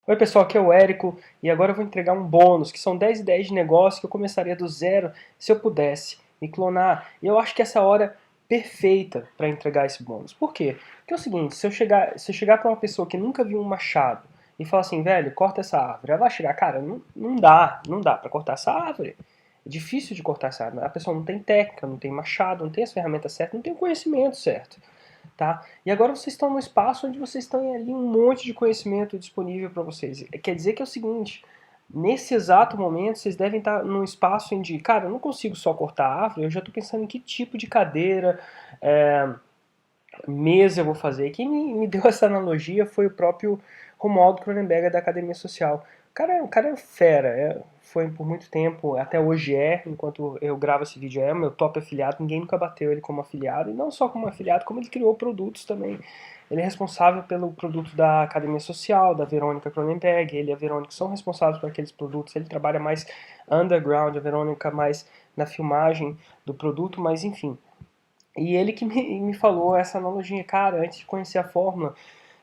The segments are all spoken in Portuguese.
Oi pessoal, aqui é o Érico e agora eu vou entregar um bônus, que são 10 ideias de negócio que eu começaria do zero se eu pudesse me clonar. E eu acho que essa é a hora perfeita para entregar esse bônus. Por quê? Porque é o seguinte, se eu chegar para uma pessoa que nunca viu um machado e falar assim, velho, corta essa árvore, ela vai chegar, cara, não dá para cortar essa árvore. É difícil de cortar essa árvore. A pessoa não tem técnica, não tem machado, não tem as ferramentas certas, não tem o conhecimento certo. Tá? E agora vocês estão no espaço onde vocês têm ali um monte de conhecimento disponível para vocês. Quer dizer que é o seguinte, nesse exato momento vocês devem estar num espaço onde, cara, eu não consigo só cortar a árvore, eu já estou pensando em que tipo de cadeira, é, mesa eu vou fazer. Quem me deu essa analogia foi o próprio Romualdo Cronenberg da Academia Social. O cara é fera, foi por muito tempo, até hoje enquanto eu gravo esse vídeo, é meu top afiliado, ninguém nunca bateu ele como afiliado, e não só como afiliado, como ele criou produtos também. Ele é responsável pelo produto da Academia Social, da Verônica Cronenberg, ele e a Verônica são responsáveis por aqueles produtos, ele trabalha mais underground, a Verônica mais na filmagem do produto, mas enfim. E ele que me falou essa analogia, cara, antes de conhecer a fórmula,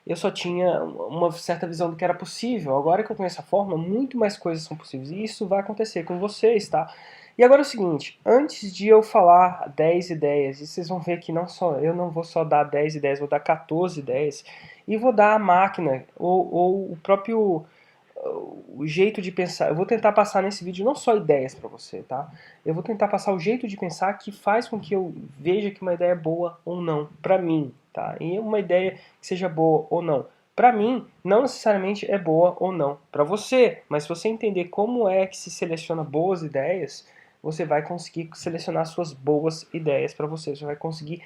eu só tinha uma certa visão do que era possível. Agora que eu conheço a fórmula, muito mais coisas são possíveis. E isso vai acontecer com vocês, tá? E agora é o seguinte, antes de eu falar 10 ideias, e vocês vão ver que eu não vou só dar 10 ideias, vou dar 14 ideias, e vou dar a máquina, ou o próprio o jeito de pensar. Eu vou tentar passar nesse vídeo não só ideias para você, tá? Eu vou tentar passar o jeito de pensar que faz com que eu veja que uma ideia é boa ou não, para mim, tá? E uma ideia que seja boa ou não, para mim, não necessariamente é boa ou não para você, mas se você entender como é que se seleciona boas ideias, você vai conseguir selecionar suas boas ideias para você. Você vai conseguir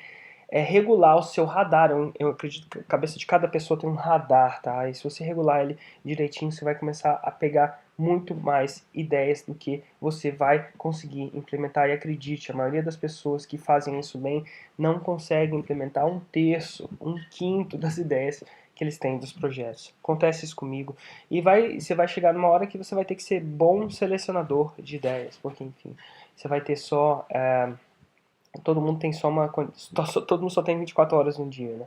regular o seu radar. Eu acredito que a cabeça de cada pessoa tem um radar, tá? E se você regular ele direitinho, você vai começar a pegar muito mais ideias do que você vai conseguir implementar. E acredite, a maioria das pessoas que fazem isso bem não conseguem implementar um terço, um quinto das ideias que eles têm dos projetos. Acontece isso comigo. E você vai chegar numa hora que você vai ter que ser bom selecionador de ideias, porque enfim, você vai ter só todo mundo tem só uma. Todo mundo só tem 24 horas no dia, né?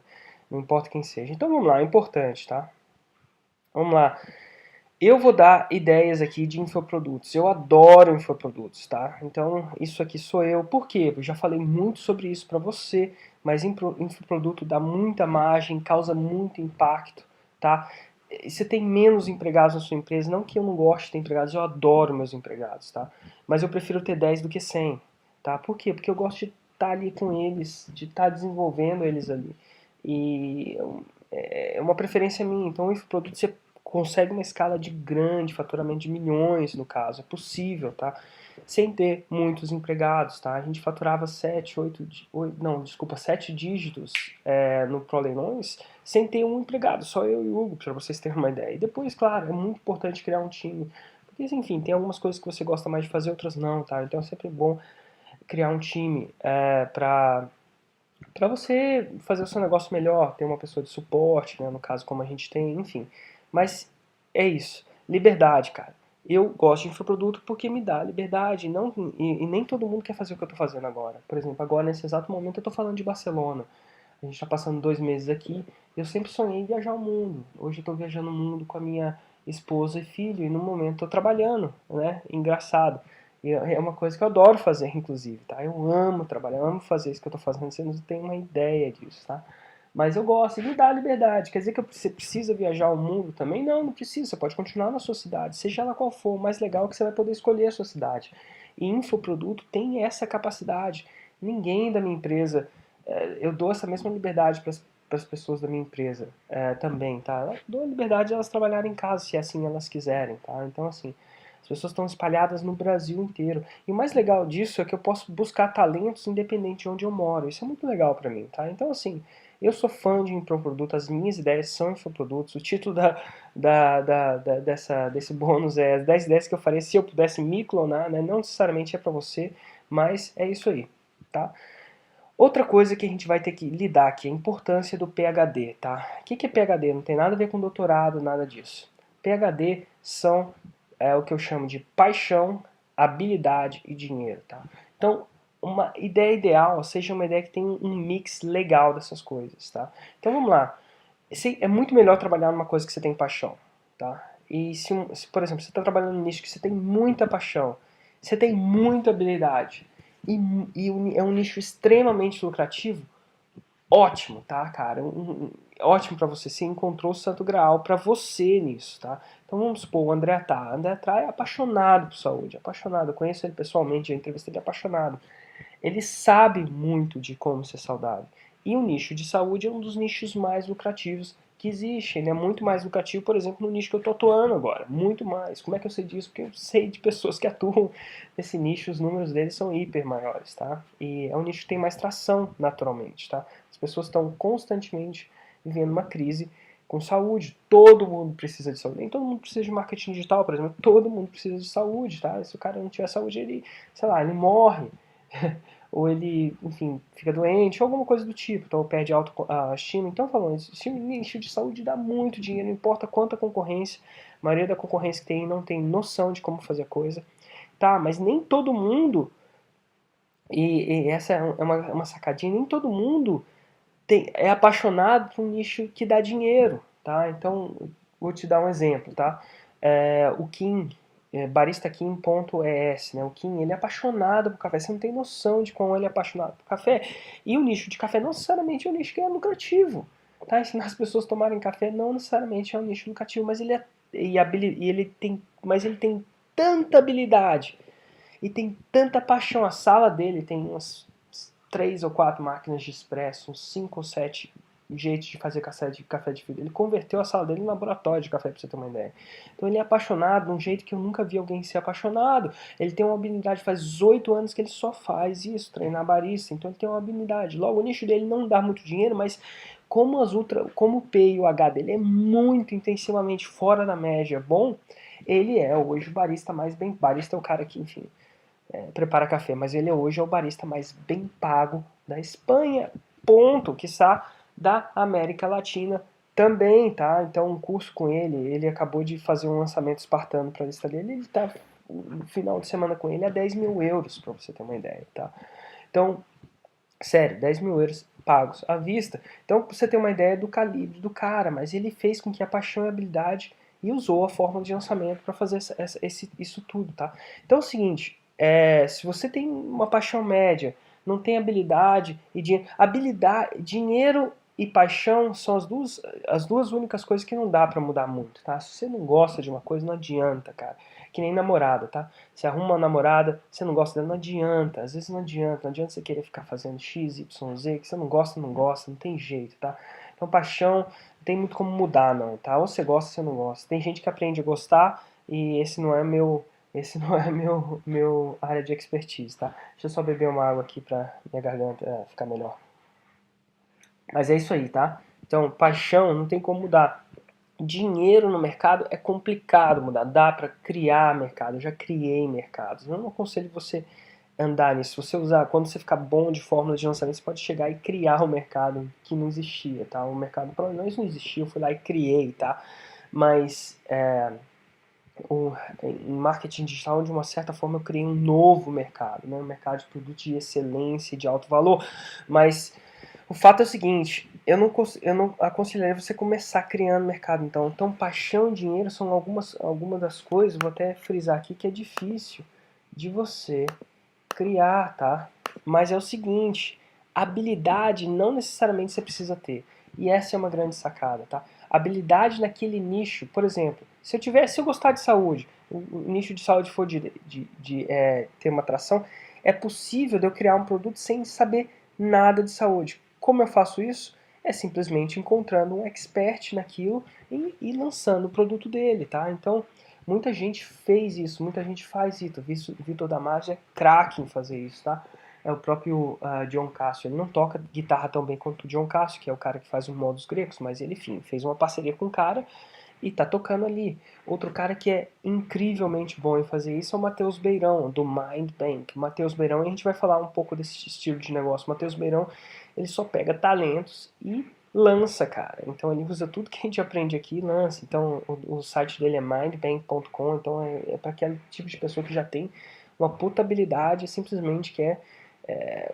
Não importa quem seja. Então vamos lá, é importante, tá? Vamos lá. Eu vou dar ideias aqui de infoprodutos. Eu adoro infoprodutos, tá? Então isso aqui sou eu. Por quê? Eu já falei muito sobre isso para você, mas infoproduto dá muita margem, causa muito impacto, tá? Você tem menos empregados na sua empresa, não que eu não goste de ter empregados, eu adoro meus empregados, tá? Mas eu prefiro ter 10 do que 100, tá? Por quê? Porque eu gosto de estar ali com eles, de estar desenvolvendo eles ali. E é uma preferência minha. Então o infoproduto você consegue uma escala de grande faturamento de milhões, no caso, é possível, tá? Sem ter muitos empregados, tá? A gente faturava 7, 8, não, desculpa, 7 dígitos no ProLeilões sem ter um empregado, só eu e o Hugo, para vocês terem uma ideia. E depois, claro, é muito importante criar um time, porque, enfim, tem algumas coisas que você gosta mais de fazer, outras não, tá? Então é sempre bom criar um time para você fazer o seu negócio melhor, ter uma pessoa de suporte, né, no caso como a gente tem, enfim. Mas é isso, liberdade, cara. Eu gosto de infoproduto porque me dá liberdade, não, e nem todo mundo quer fazer o que eu estou fazendo agora. Por exemplo, agora nesse exato momento eu estou falando de Barcelona. A gente está passando 2 meses aqui. Eu sempre sonhei em viajar o mundo. Hoje eu estou viajando o mundo com a minha esposa e filho e no momento estou trabalhando, né? Engraçado. E é uma coisa que eu adoro fazer, inclusive, tá? Eu amo trabalhar, eu amo fazer isso que eu tô fazendo, você não tem uma ideia disso, tá? Mas eu gosto, e me dá liberdade. Quer dizer que você precisa viajar o mundo também? Não, não precisa. Você pode continuar na sua cidade, seja lá qual for. O mais legal é que você vai poder escolher a sua cidade. E infoproduto tem essa capacidade. Ninguém da minha empresa, eu dou essa mesma liberdade para as pessoas da minha empresa também, tá? Eu dou a liberdade de elas trabalharem em casa, se assim elas quiserem, tá? Então, assim, as pessoas estão espalhadas no Brasil inteiro. E o mais legal disso é que eu posso buscar talentos independente de onde eu moro. Isso é muito legal para mim, tá? Então, assim, eu sou fã de infoproduto, as minhas ideias são infoprodutos. O título desse bônus é as 10 ideias que eu faria se eu pudesse me clonar, né? Não necessariamente é para você, mas é isso aí, tá? Outra coisa que a gente vai ter que lidar aqui é a importância do PhD, tá? O que é PhD? Não tem nada a ver com doutorado, nada disso. PhD são o que eu chamo de paixão, habilidade e dinheiro, tá? Então, uma ideia ideal seja uma ideia que tem um mix legal dessas coisas, tá? Então vamos lá. É muito melhor trabalhar numa coisa que você tem paixão, tá? E por exemplo, você está trabalhando num nicho que você tem muita paixão, você tem muita habilidade, e é um nicho extremamente lucrativo, ótimo, tá, cara? Ótimo para você. Você encontrou o santo graal para você nisso, tá? Então vamos supor, o André Tá. O André Tá é apaixonado por saúde, apaixonado. Eu conheço ele pessoalmente, já entrevistei ele, é apaixonado. Ele sabe muito de como ser saudável. E o nicho de saúde é um dos nichos mais lucrativos que existe. Ele é muito mais lucrativo, por exemplo, no nicho que eu estou atuando agora. Muito mais. Como é que eu sei disso? Porque eu sei de pessoas que atuam nesse nicho, os números deles são hiper maiores, tá? E é um nicho que tem mais tração, naturalmente, tá? As pessoas estão constantemente vivendo uma crise com saúde. Todo mundo precisa de saúde. Nem todo mundo precisa de marketing digital, por exemplo. Todo mundo precisa de saúde, tá? Se o cara não tiver saúde, ele, sei lá, ele morre. Ou ele, enfim, fica doente, ou alguma coisa do tipo, então perde a autoestima. Então, falando, esse nicho de saúde dá muito dinheiro, não importa quanta concorrência, a maioria da concorrência que tem não tem noção de como fazer a coisa, tá? Mas nem todo mundo, e essa é uma sacadinha, nem todo mundo é apaixonado por um nicho que dá dinheiro, tá? Então, vou te dar um exemplo, tá? O Kim, baristakim.es, né? O Kim, ele é apaixonado por café. Você não tem noção de como ele é apaixonado por café. E o nicho de café não necessariamente é um nicho que é lucrativo, tá? Ensinar as pessoas a tomarem café não necessariamente é um nicho lucrativo, mas ele tem tanta habilidade e tem tanta paixão. A sala dele tem umas 3 ou 4 máquinas de expresso, uns 5 ou 7 jeitos de fazer café de filtro. Ele converteu a sala dele em laboratório de café, pra você ter uma ideia. Então ele é apaixonado de um jeito que eu nunca vi alguém ser apaixonado. Ele tem uma habilidade, faz 8 anos que ele só faz isso, treinar barista. Então ele tem uma habilidade. Logo, o nicho dele não dá muito dinheiro, mas como o P e o H dele é muito intensivamente fora da média bom, ele é hoje o barista mais bem. Barista é o cara que, enfim, prepara café, mas ele hoje é o barista mais bem pago da Espanha, ponto, quiçá da América Latina também, tá? Então um curso com ele acabou de fazer um lançamento espartano para a lista dele, ele tá no final de semana com ele a 10 mil euros, para você ter uma ideia, tá? Então, sério, 10 mil euros pagos à vista. Então, pra você ter uma ideia do calibre do cara, mas ele fez com que a paixão e a habilidade e usou a fórmula de lançamento para fazer isso tudo, tá? Então é o seguinte, se você tem uma paixão média, não tem habilidade e dinheiro, dinheiro e paixão são as duas únicas coisas que não dá para mudar muito, tá? Se você não gosta de uma coisa, não adianta, cara. Que nem namorada, tá? Você arruma uma namorada, você não gosta dela, não adianta. Às vezes não adianta você querer ficar fazendo X, Y, Z, que você não gosta, não tem jeito, tá? Então paixão não tem muito como mudar, não, tá? Ou você gosta ou você não gosta. Tem gente que aprende a gostar e esse não é meu área de expertise, tá? Deixa eu só beber uma água aqui pra minha garganta ficar melhor. Mas é isso aí, tá? Então, paixão não tem como mudar. Dinheiro no mercado é complicado mudar. Dá para criar mercado. Eu já criei mercados. Eu não aconselho você andar nisso. Se você usar, quando você ficar bom de fórmula de lançamento, você pode chegar e criar um mercado que não existia, tá? O mercado para nós não existia. Eu fui lá e criei, tá? Mas em marketing digital, de uma certa forma, eu criei um novo mercado, né? Um mercado de produtos de excelência, de alto valor. Mas o fato é o seguinte, eu não aconselharia você começar criando mercado. Então paixão e dinheiro são algumas das coisas, vou até frisar aqui, que é difícil de você criar, tá? Mas é o seguinte, habilidade não necessariamente você precisa ter. E essa é uma grande sacada, tá? Habilidade naquele nicho, por exemplo, se eu gostar de saúde, o nicho de saúde for ter uma atração, é possível de eu criar um produto sem saber nada de saúde. Como eu faço isso? É simplesmente encontrando um expert naquilo e lançando o produto dele, tá? Então, muita gente fez isso, muita gente faz isso. Vitor Damasio é craque em fazer isso, tá? É o próprio John Cassio. Ele não toca guitarra tão bem quanto o John Cassio, que é o cara que faz os modos gregos, mas ele, enfim, fez uma parceria com o cara e tá tocando ali. Outro cara que é incrivelmente bom em fazer isso é o Matheus Beirão, do Mind Bank. Matheus Beirão, e a gente vai falar um pouco desse estilo de negócio. Matheus Beirão, ele só pega talentos e lança, cara. Então ele usa tudo que a gente aprende aqui e lança. Então o site dele é mindbank.com, então é para aquele tipo de pessoa que já tem uma puta habilidade e simplesmente quer é,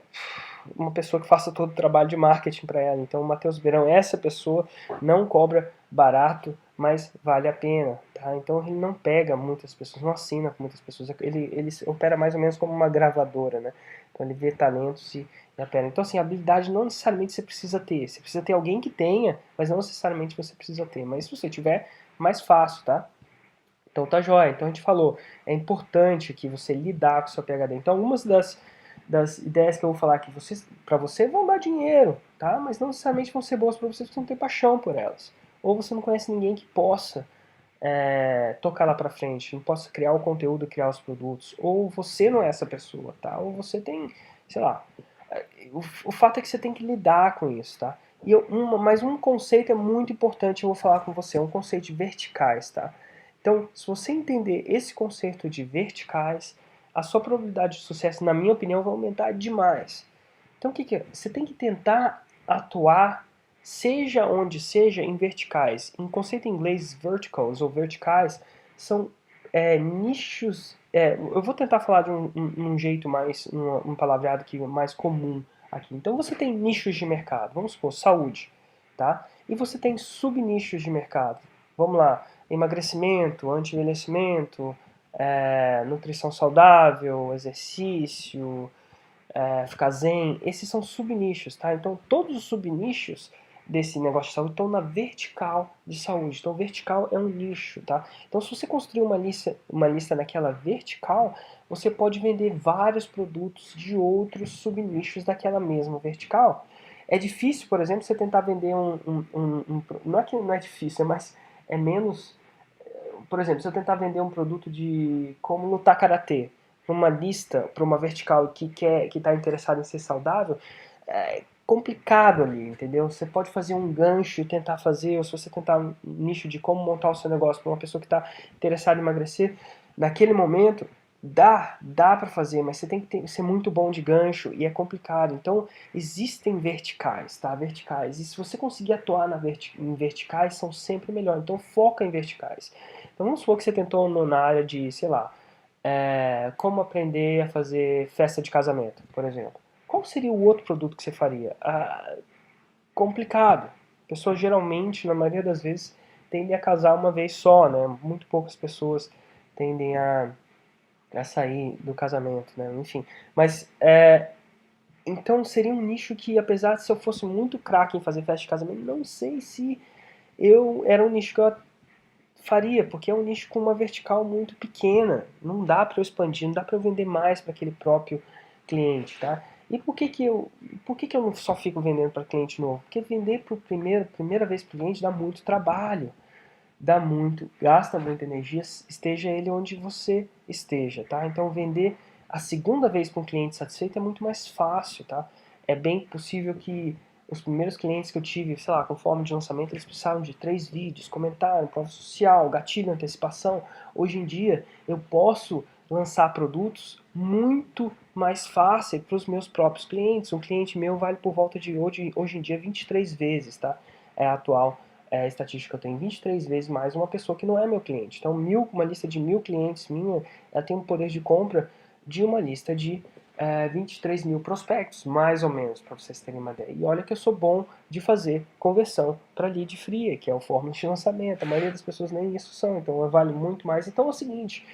uma pessoa que faça todo o trabalho de marketing para ela. Então, o Matheus Beirão, essa pessoa não cobra barato, mas vale a pena, tá? Então, ele não pega muitas pessoas, não assina com muitas pessoas. Ele opera mais ou menos como uma gravadora, né? Então, ele vê talentos e opera. Então, assim, habilidade não necessariamente você precisa ter. Você precisa ter alguém que tenha, mas não necessariamente você precisa ter. Mas se você tiver, mais fácil, tá? Então tá jóia. Então a gente falou, é importante que você lidar com o seu PhD. Então algumas das ideias que eu vou falar aqui para você vão dar dinheiro, tá? Mas não necessariamente vão ser boas para você se você não tem paixão por elas. Ou você não conhece ninguém que possa tocar lá pra frente, não possa criar o conteúdo, criar os produtos. Ou você não é essa pessoa, tá? Ou você tem, sei lá. O fato é que você tem que lidar com isso, tá? Mas um conceito é muito importante, eu vou falar com você, é um conceito de verticais, tá? Então, se você entender esse conceito de verticais, a sua probabilidade de sucesso, na minha opinião, vai aumentar demais. Então, o que que é? Você tem que tentar atuar, seja onde seja, em verticais. Em conceito em inglês, verticals ou verticais são nichos. Eu vou tentar falar de um jeito mais, um palavreado que é mais comum aqui. Então, você tem nichos de mercado. Vamos supor, saúde, tá? E você tem subnichos de mercado. Vamos lá, emagrecimento, anti-envelhecimento, nutrição saudável, exercício, ficar zen, esses são subnichos, tá? Então todos os subnichos desse negócio de saúde estão na vertical de saúde. Então vertical é um nicho, tá? Então se você construir uma lista naquela vertical, você pode vender vários produtos de outros subnichos daquela mesma vertical. É difícil, por exemplo, você tentar vender não é que não é difícil, mas é menos. Por exemplo, se eu tentar vender um produto de como lutar karatê para uma lista, para uma vertical que está interessado em ser saudável, é complicado ali, entendeu? Você pode fazer um gancho e tentar fazer, ou se você tentar um nicho de como montar o seu negócio para uma pessoa que está interessada em emagrecer, naquele momento dá para fazer, mas você tem que ser muito bom de gancho e é complicado. Então existem verticais, tá? Verticais. E se você conseguir atuar em verticais, são sempre melhor. Então foca em verticais. Então vamos supor que você tentou na área de, sei lá, como aprender a fazer festa de casamento, por exemplo. Qual seria o outro produto que você faria? Complicado. Pessoas geralmente, na maioria das vezes, tendem a casar uma vez só, né? Muito poucas pessoas tendem a sair do casamento, né? Enfim, mas então seria um nicho que, apesar de se eu fosse muito craque em fazer festa de casamento, não sei se eu era um nicho que eu faria, porque é um nicho com uma vertical muito pequena. Não dá para eu expandir, não dá para eu vender mais para aquele próprio cliente, tá? E por que que eu não só fico vendendo para cliente novo? Porque vender para primeira vez para o cliente dá muito trabalho, gasta muita energia, esteja ele onde você esteja, tá? Então vender a segunda vez para um cliente satisfeito é muito mais fácil, tá? É bem possível que os primeiros clientes que eu tive, sei lá, com forma de lançamento, eles precisavam de 3 vídeos, comentário, prova social, gatilho, antecipação. Hoje em dia, eu posso lançar produtos muito mais fácil para os meus próprios clientes. Um cliente meu vale por volta de hoje em dia 23 vezes, tá? É a atual estatística que eu tenho, 23 vezes mais uma pessoa que não é meu cliente. Então, uma lista de 1.000 clientes minha, ela tem um poder de compra de uma lista de 23 mil prospectos, mais ou menos, para vocês terem uma ideia. E olha que eu sou bom de fazer conversão para lead fria, que é o fórmula de lançamento. A maioria das pessoas nem isso são, então vale muito mais. Então é o seguinte,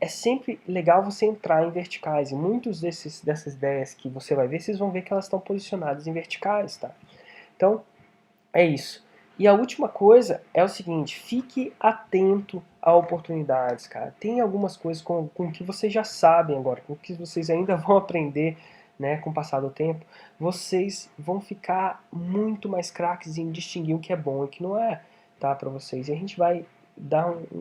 é sempre legal você entrar em verticais. E muitos dessas ideias que você vai ver, vocês vão ver que elas estão posicionadas em verticais, tá? Então, é isso. E a última coisa é o seguinte, fique atento a oportunidades, cara. Tem algumas coisas com que vocês já sabem agora, com que vocês ainda vão aprender, né, com o passar do tempo. Vocês vão ficar muito mais craques em distinguir o que é bom e o que não é, tá, para vocês. E a gente vai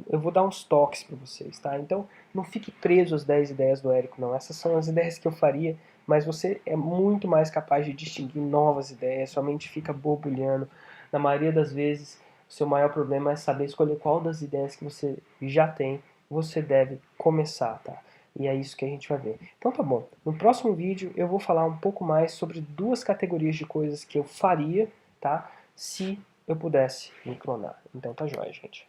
eu vou dar uns toques para vocês, tá? Então, não fique preso às 10 ideias do Érico, não. Essas são as ideias que eu faria, mas você é muito mais capaz de distinguir novas ideias, sua mente fica borbulhando. Na maioria das vezes, o seu maior problema é saber escolher qual das ideias que você já tem você deve começar, tá? E é isso que a gente vai ver. Então tá bom. No próximo vídeo eu vou falar um pouco mais sobre duas categorias de coisas que eu faria, tá? Se eu pudesse me clonar. Então tá jóia, gente.